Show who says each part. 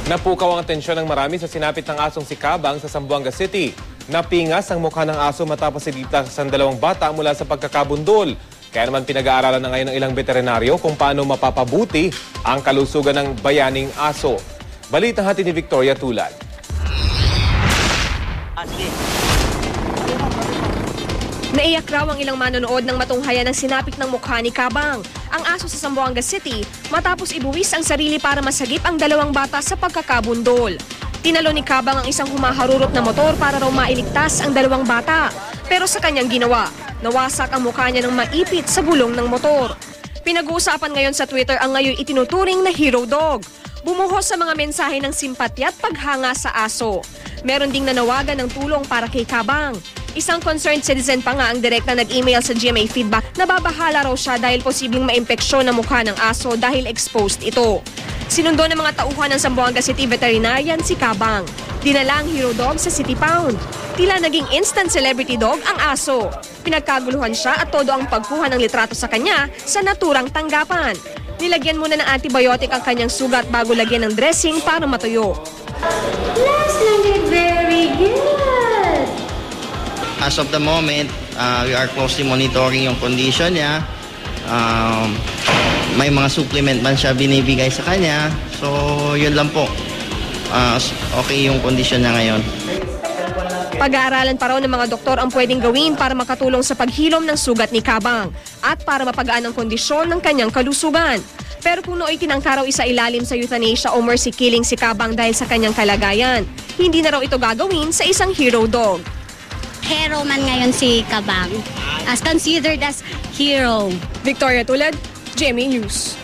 Speaker 1: Napukaw ang atensyon ng marami sa sinapit ng asong si Kabang sa Zamboanga City. Napingas ang mukha ng aso matapos iligtas ang dalawang bata mula sa pagkakabundol. Kaya naman pinag-aaralan na ngayon ng ilang veterinaryo kung paano mapapabuti ang kalusugan ng bayaning aso. Balitang hatid ni Victoria Tulad.
Speaker 2: Naiyak raw ang ilang manonood ng matunghayan ng sinapit ng mukha ni Kabang, ang aso sa Zamboanga City, matapos ibuwis ang sarili para masagip ang dalawang bata sa pagkakabundol. Tinalo ni Kabang ang isang humaharurot na motor para raw mailigtas ang dalawang bata. Pero sa kanyang ginawa, nawasak ang mukha niya ng maipit sa gulong ng motor. Pinag-uusapan ngayon sa Twitter ang ngayon itinuturing na hero dog. Bumuhos sa mga mensahe ng simpatya at paghanga sa aso. Meron ding nanawagan ng tulong para kay Kabang. Isang concerned citizen pa nga ang direkta nag-email sa GMA Feedback na babahala raw siya dahil posibleng maimpeksyon ang mukha ng aso dahil exposed ito. Sinundo ng mga tauhan ng Zamboanga City Veterinarian si Kabang. Dinala ang hero dog sa City Pound. Tila naging instant celebrity dog ang aso. Pinagkaguluhan siya at todo ang pagkuha ng litrato sa kanya sa naturang tanggapan. Nilagyan muna ng antibiotic ang kanyang sugat bago lagyan ng dressing para matuyo.
Speaker 3: Leslie, very good!
Speaker 4: As of the moment, we are closely monitoring yung condition niya. May mga supplement man siya binibigay sa kanya. So, yun lang po. Okay yung condition niya ngayon.
Speaker 2: Pag-aaralan pa raw ng mga doktor ang pwedeng gawin para makatulong sa paghilom ng sugat ni Kabang at para mapagaan ang kondisyon ng kanyang kalusugan. Pero kung nooy tinangka raw isa ilalim sa euthanasia o mercy killing si Kabang dahil sa kanyang kalagayan, hindi na raw ito gagawin sa isang hero dog.
Speaker 3: Hero man ngayon si Kabang. As considered as hero.
Speaker 2: Victoria Tulad, GMA News.